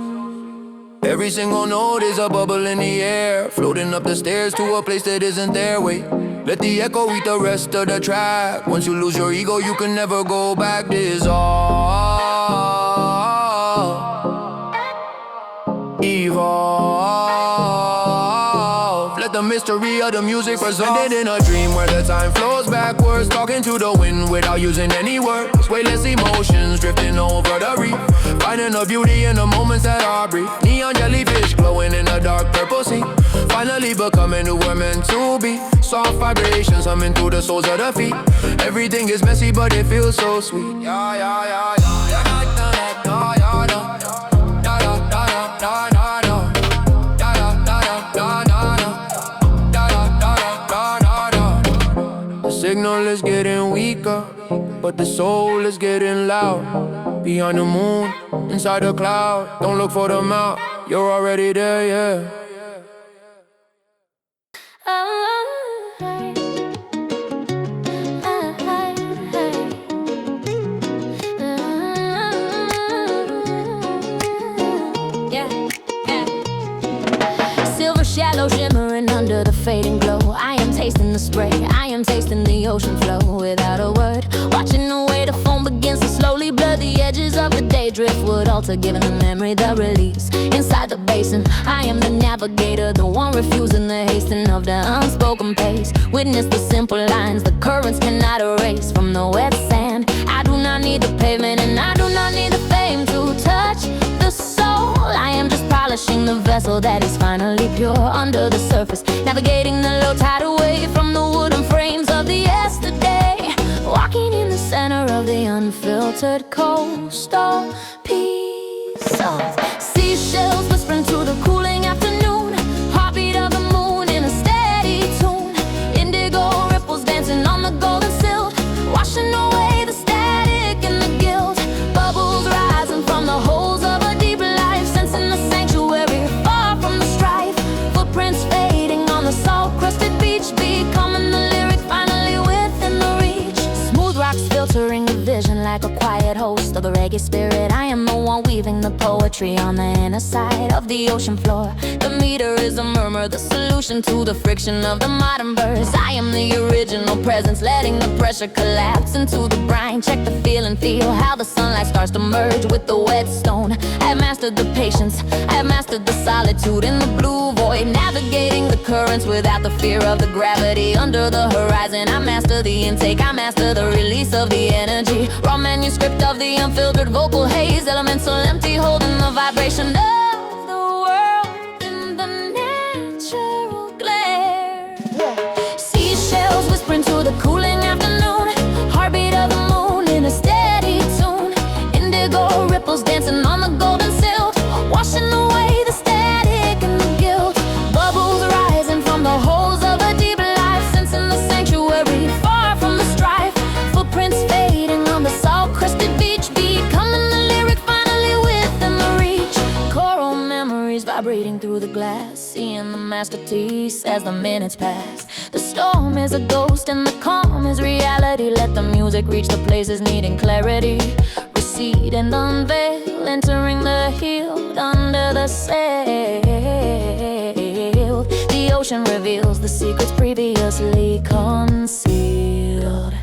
Speaker 5: Every single note is a bubble in the air, floating up the stairs to a place that isn't there. Wait, let the echo eat the rest of the track. Once you lose your ego, you can never go back. This all evolve. Let the mystery of the music presented in a dream where the time flows backwards, talking to the wind without using any words. Weightless emotions drifting over the reef, finding the beauty in the moments that are brief. Neon jellyfish glowing in a dark purple sea, Finally becoming who we're meant to be. Soft vibrations humming through the soles of the feet. Everything is messy but it feels so sweet. Yeah, yeah, yeah, yeah, yeah, yeah, yeah, yeah. Signal is getting weaker, but the soul is getting loud. Behind the moon, inside the cloud. Don't look for the mouth, you're already there, yeah.
Speaker 2: Silver shallow shimmering under the fading glow. I am tasting the spray, I am tasting the ocean flow without a word. Watching the way the foam begins to slowly blur the edges of the day. Driftwood altar, giving the memory the release. Inside the basin, I am the navigator, the one refusing the hasten of the unspoken pace. Witness the simple lines the currents cannot erase from the wet sand. I do not need the pavement and I do not need the fame to touch the soul. I am just polishing the vessel that is finally pure under the surface, navigating the low tide away from the wooden frames of the yesterday. Walking in the center of the unfiltered coastal peace of seashells whispering to the cooling afternoon. Heartbeat of the moon in a steady tune. Indigo ripples dancing on the golden silt, washing away the static and the guilt. Bubbles rising from the holes of a deep life, sensing the sanctuary far from the strife. Footprints fading on the salt-crusted beach, becoming the lyric finally within the reach. Smooth rocks filtering the vision like a quiet host of the reggae spirit. I am the one weaving the poetry on the inner side of the ocean floor. The meter is a murmur, the solution to the friction of the modern birds. I am the original presence, letting the pressure collapse into the brine. Check the feel and feel how the sunlight starts to merge with the wet stone. I have mastered the patience, I have mastered the solitude in the blue void, navigating the currents without the fear of the gravity under the horizon. I master the intake, I master the release of the energy. Raw manuscript of the unfiltered vocal haze, elemental empty, holding the vibration of the world in the natural glare. Seashells whispering to the cooling afternoon. Heartbeat of the moon in a steady tune. Indigo ripples dancing on the golden silt, washing away the static and the guilt. Bubbles rising from the holes of a deep life, sensing the sanctuary far from the strife. Footprints fading on the salt-crusted beach, becoming the lyric finally within the reach. Coral memories vibrating through the glass, seeing the masterpiece as the minutes pass. The storm is a ghost and the calm is reality. Let the music reach the places needing clarity. Recede and unveil, entering the healed under the sail. The ocean reveals the secrets previously concealed.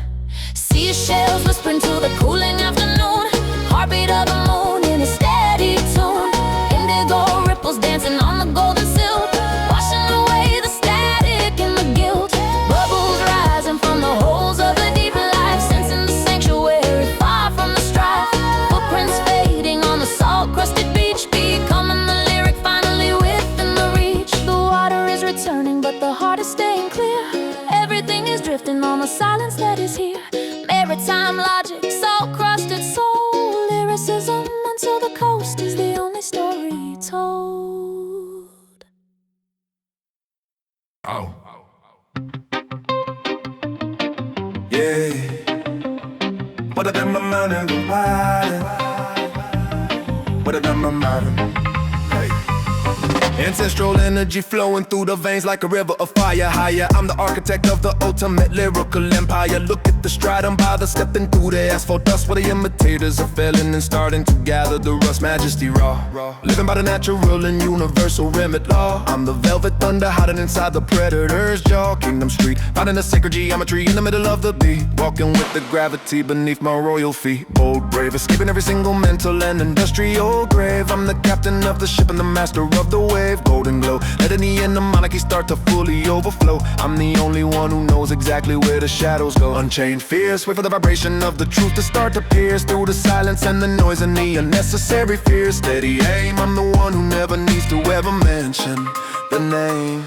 Speaker 2: Seashells whispering to the cooling afternoon. Heartbeat of the moon in a steady tune. Indigo ripples dancing on the golden silt, washing away the static and the guilt. Bubbles rising from the holes of a deep life, sensing the sanctuary far from the strife. Footprints fading on the salt-crusted beach, becoming the lyric finally within the reach. The water is returning but the heart is staying clear. Everything is drifting on the silence that is here. Maritime logic, salt-crusted soul, lyricism until the coast is the only story told.
Speaker 5: Oh.
Speaker 7: Yeah. What I done my mind and the wide. What I done my mind. Hey.
Speaker 5: Ancestral energy flowing through the veins like a river of fire. Higher, I'm the architect of the ultimate lyrical empire. Look at the stride, I'm by the stepping through the asphalt dust, where the imitators are failing and starting to gather the rust. Majesty raw, living by the natural and universal remit law. I'm the velvet thunder hiding inside the predator's jaw. Kingdom Street, finding the sacred geometry in the middle of the beat. Walking with the gravity beneath my royal feet. Bold, brave, escaping every single mental and industrial grave. I'm the captain of the ship and the master of the wave. Golden glow, letting the inner monarchy start to fully overflow. I'm the only one who knows exactly where the shadows go. Unchained
Speaker 7: remain fierce. Wait for the vibration of the truth to start to pierce through the silence and the noise and the unnecessary fear. Steady aim, I'm the one who never needs to ever mention the name.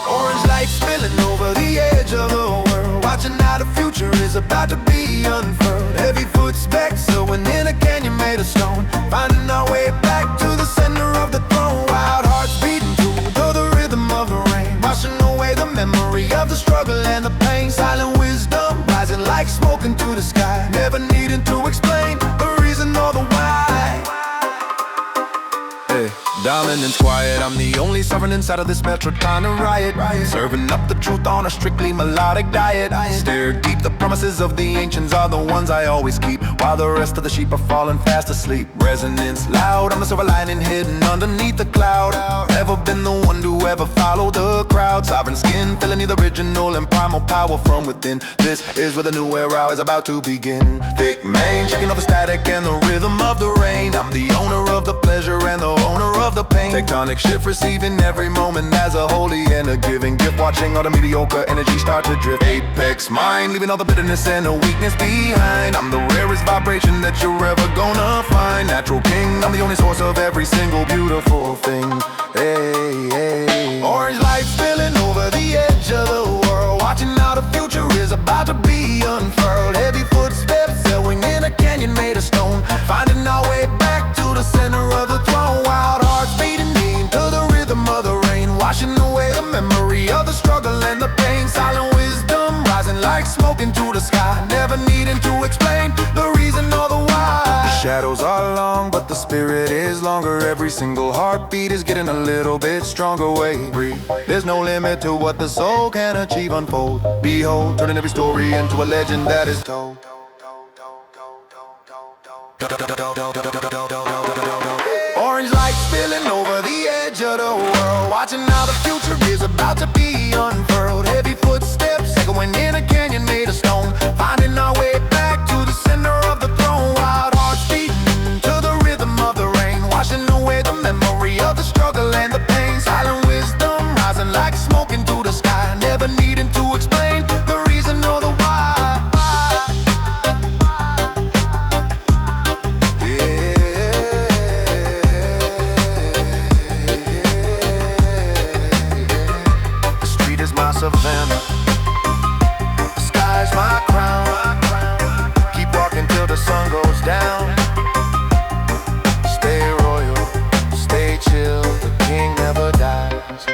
Speaker 3: Orange lights spilling over the edge of the world, watching how the future is about to be unfurled. Heavy footsteps sewing in a canyon made of stone, finding our way back to the center of the throne. Wild hearts beating to the rhythm of the rain, washing away the memory of the struggle and the pain. Silent wisdom rising like smoke into the sky, never needing to explain the reason or the why.
Speaker 7: Hey, dominance quiet, I'm the only sovereign inside of this metropolitan riot. Serving up the truth on a strictly melodic diet. Stare deep, the promises of the ancients are the ones I always keep, while the rest of the sheep are falling fast asleep. Resonance loud, I'm the silver lining hidden underneath the cloud. Ever been the one to ever follow the crowd? Sovereign skin, feeling the original and primal power from within. This is where the new era is about to begin. Thick mane, checking off the static and the rhythm of the rain. I'm the owner of the pleasure and the owner of the pain. Tectonic shift, receiving every moment as a holy and a giving gift. Watching all the mediocre energy start to drift. Apex mind, leaving all the bitterness and the weakness behind. I'm the rarest vibration that you're ever gonna find. Natural king, I'm the only source of every single beautiful thing. Hey, hey.
Speaker 3: Orange lights spilling over the edge of the world, watching how the future is about to be unfurled. Heavy footsteps sewing in a canyon made of stone, finding our way back to the center of the throne. Wild hearts beating to the rhythm of the rain, washing away the memory of the struggle and the pain. Silent wisdom rising like smoke into the sky, never needing to explain the reason or the why.
Speaker 7: The shadows are long, but the spirit is longer. Every single heartbeat is getting a little bit stronger. Wait, breathe. There's no limit to what the soul can achieve. Unfold, behold, turning every story into a legend that is told.
Speaker 3: Orange lights spilling over the edge of the world, watching how the future is about to be unfurled. Heavy footsteps echoing in a canyon made of stone, finding our way back to the center of the throne. Wild hearts beating to the rhythm of the rain, washing away the memory of the struggle and the pain. Silent wisdom rising like smoke into the sky, never needing to explain the reason or the why.
Speaker 7: Savannah, the sky's my crown. Keep walking till the sun goes down. Stay royal, stay chill, the king never dies.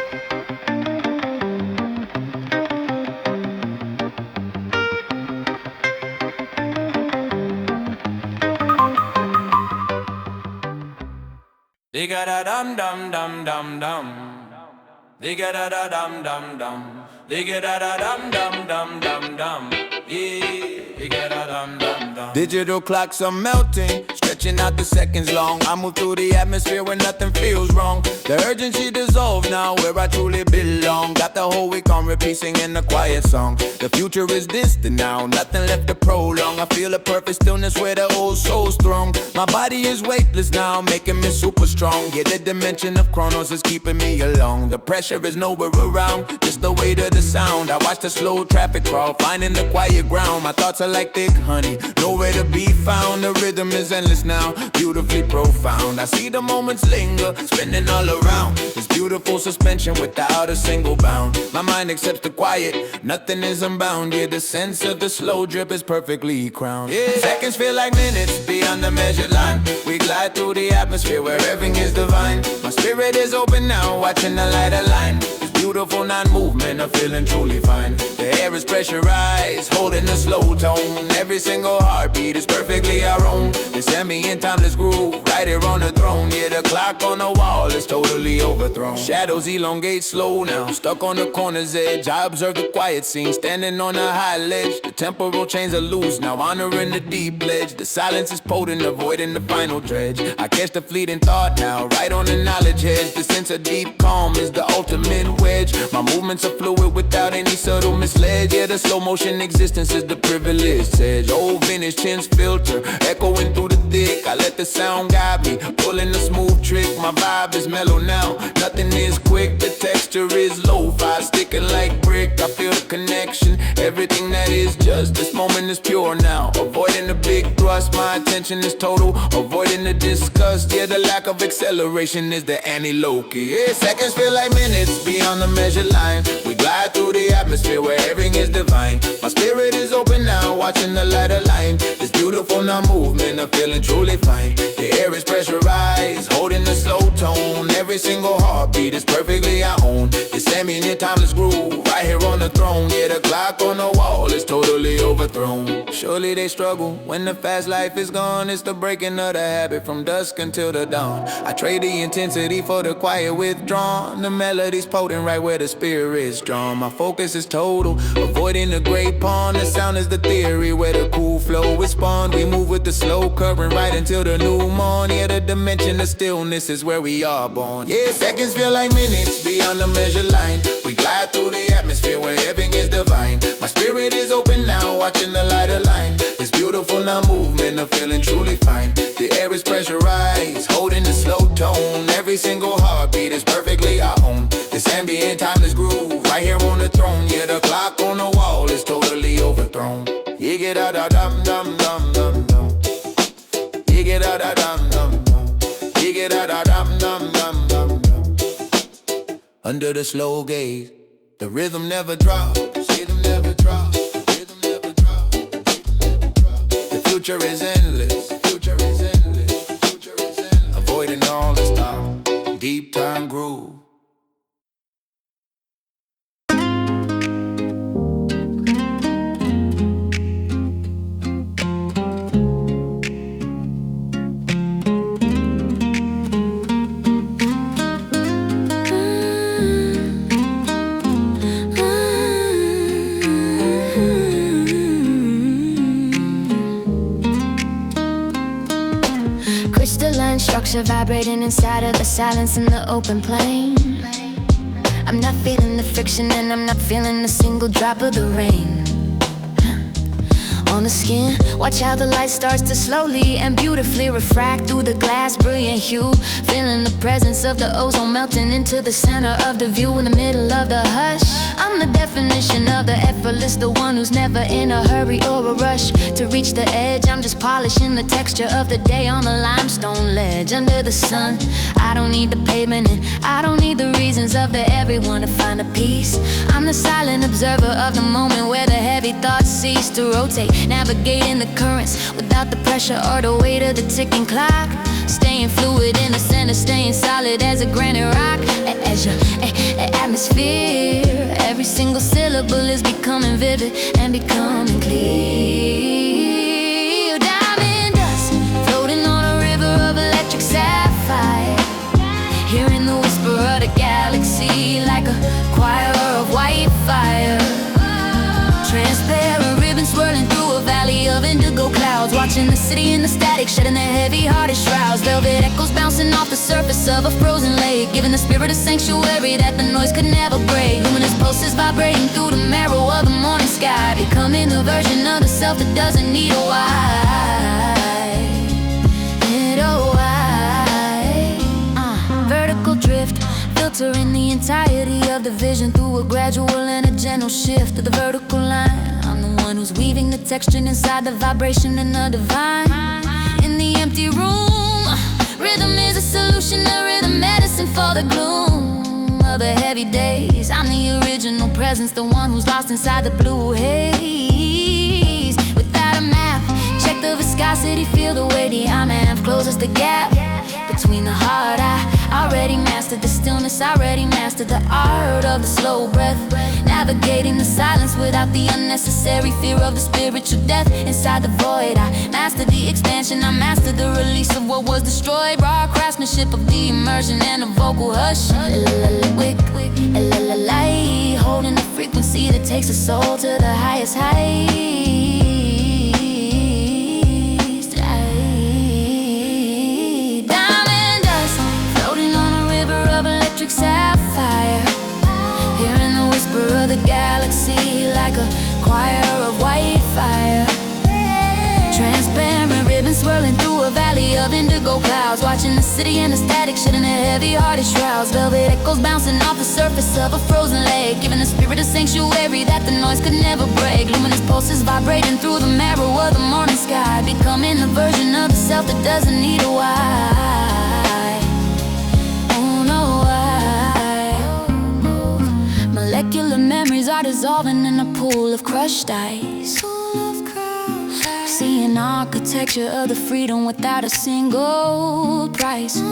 Speaker 5: Digga da dum dum dum dum dum. Digga da da dum dum dum. Digga da da dum dum dum dum dum. Yeah, digga da dum dum dum. Digital clocks are melting, stretching out the seconds long. I move through the atmosphere where nothing feels wrong. The urgency dissolves now where I truly belong. Got the whole week on repeat singing a quiet song. The future is distant now, nothing left to prolong. I feel a perfect stillness where the old soul's strong. My body is weightless now, making me super strong. Yeah, the dimension of Chronos is keeping me along. The pressure is nowhere around, just the weight of the sound. I watch the slow traffic crawl, finding the quiet ground. My thoughts are like thick honey, nowhere to be found. The rhythm is endless now, beautifully profound. I see the moments linger, spinning all around. This beautiful suspension without a single bound. My mind accepts the quiet, nothing is unbound. Yeah, the sense of the slow drip is perfectly crowned. Yeah. Seconds feel like minutes beyond the measured line. We glide through the atmosphere where everything is divine. My spirit is open now, watching the light align. This beautiful non-movement, I'm feeling truly fine. The air is pressurized, holding a slow tone. Every single heartbeat is perfectly our own. This ambient timeless groove, right here on the throne. Yeah, the clock on the wall is totally overthrown. Shadows elongate slow now, stuck on the corner's edge. I observe the quiet scene, standing on a high ledge. The temporal chains are loose now, honoring the deep ledge. The silence is potent, avoiding the final dredge. I catch the fleeting thought now, right on the knowledge edge. The sense of deep calm is the ultimate wedge. My movements are fluid without any subtle misled. Yeah, the slow motion existence is the privileged edge. Old vintage chins filter, echoing through the thick. I let the sound guide me, pulling the smooth
Speaker 7: smooth trick, my vibe is mellow now. Nothing is quick, the texture is lo-fi, sticking like brick. I feel the connection, everything that is just. This moment is pure now. Avoiding the big thrust, my attention is total. Avoiding the disgust, yeah, the lack of acceleration is the anti-Loki. Yeah, seconds feel like minutes beyond the measured line. We glide through the atmosphere where everything is divine. My spirit is open now, watching the light align. It's beautiful now movement, I'm feeling truly fine. The air is pressurized, holding the slow tone. Every single heartbeat is perfectly our own. This ambient timeless groove, right here on the throne. Yeah, the clock on the wall is totally overthrown. Surely they struggle when the fast life is gone. It's the breaking of the habit from dusk until the dawn. I trade the intensity for the quiet withdrawn. The melody's potent right where the spirit is drawn. My focus is total, avoiding the great pawn. The sound is the theory where the cool flow is spawned. We move with the slow current right until the new morn. Yeah, the dimension of stillness is where we are born. Yeah, seconds feel like minutes beyond the measured line. We glide through the atmosphere where everything is divine. My spirit is open now, watching the light align. It's beautiful now movement, I'm feeling truly fine. The air is pressurized, holding the slow tone. Every single heartbeat is perfectly our own. This ambient timeless groove, right here on the throne. Yeah, the clock on the wall is totally overthrown. You get out da dum dum dum dum dum. You get out da dum dum dum. You get out da dum dum dum dum dum. Under the slow gaze, the rhythm never drops. Rhythm never drops. Rhythm never drops. The future is endless. Future is endless. Future is endless. Avoiding all the stuff. Deep time groove.
Speaker 2: Structure vibrating inside of the silence in the open plain. I'm not feeling the friction and I'm not feeling a single drop of the rain. On the skin, watch how the light starts to slowly and beautifully refract through the glass, brilliant hue. Feeling the presence of the ozone melting into the center of the view in the middle of the hush. I'm the definition of the effortless, the one who's never in a hurry or a rush to reach the edge. I'm just polishing the texture of the day on the limestone ledge under the sun. I don't need the pavement and I don't need the reasons of the everyone to find a peace. I'm the silent observer of the moment where the heavy thoughts cease to rotate, navigating the currents without the pressure or the weight of the ticking clock. Staying fluid in the center, staying solid as a granite rock. As your atmosphere, every single syllable is becoming vivid and becoming clear. Diamond dust floating on a river of electric sapphire, hearing the whisper of the galaxy like a choir of white fire. Transparent ribbons swirling through a valley of indigo clouds, watching the city in the static, shedding their heavy-hearted shrouds. Velvet echoes bouncing off the surface of a frozen lake, giving the spirit a sanctuary that the noise could never break. Luminous pulses vibrating through the marrow of the morning sky, becoming the version of the self that doesn't need a why. Vertical drift, filtering the entirety of the vision through a gradual and a gentle shift of the vertical line. I'm the one who's weaving the texture inside the vibration and the divine. In the empty room, rhythm is a solution, a rhythm medicine for the gloom of the heavy days. I'm the original presence, the one who's lost inside the blue haze. Without a map, check the viscosity, feel the weight the IMAF closes the gap between the heart. I already mastered the stillness, already mastered the art of the slow breath, navigating the silence without the unnecessary fear of the spiritual death. Inside the void, I mastered the expansion, I mastered the release of what was destroyed. Raw craftsmanship of the immersion and a vocal hush. Holding the frequency that takes a soul to the highest height. Sapphire, hearing the whisper of the galaxy like a choir of white fire. Transparent ribbons swirling through a valley of indigo indigo clouds, watching the city and the static shit in the heavy-hearted shrouds. Velvet echoes bouncing off the surface of a frozen lake, giving the spirit a sanctuary that the noise could never break. Luminous pulses vibrating through the marrow of the morning sky, becoming the version of the self that doesn't need a why. Oh no, why? Molecular memories are dissolving in a pool of crushed ice. Seeing architecture of the freedom without a single price.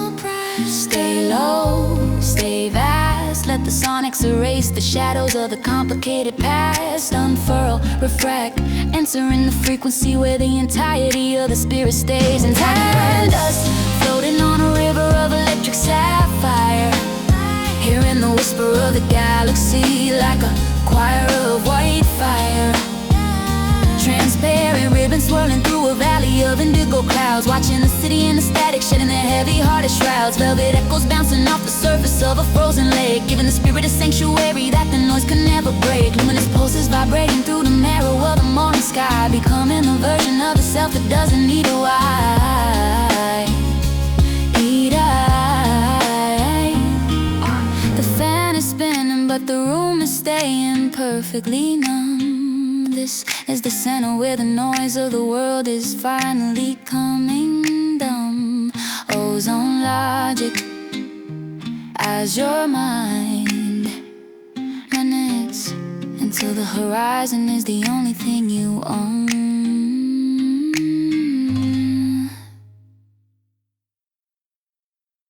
Speaker 2: Stay low, stay vast, let the sonics erase the shadows of the complicated past. Unfurl, refract, entering the frequency where the entirety of the spirit stays intact. Dust floating on a river of electric sapphire, hearing the whisper of the galaxy like a choir of white fire. Transparent ribbons swirling through a valley of indigo clouds, watching the city in the static shedding their heavy-hearted shrouds. Velvet echoes bouncing off the surface of a frozen lake, giving the spirit a sanctuary that the noise could never break. Luminous pulses vibrating through the marrow of the morning sky, becoming the version of the self that doesn't need a why. The fan is spinning but the room is staying perfectly numb. This is the center where the noise of the world is finally coming dumb. Ozone logic as your mind connects until the horizon is the only thing you own.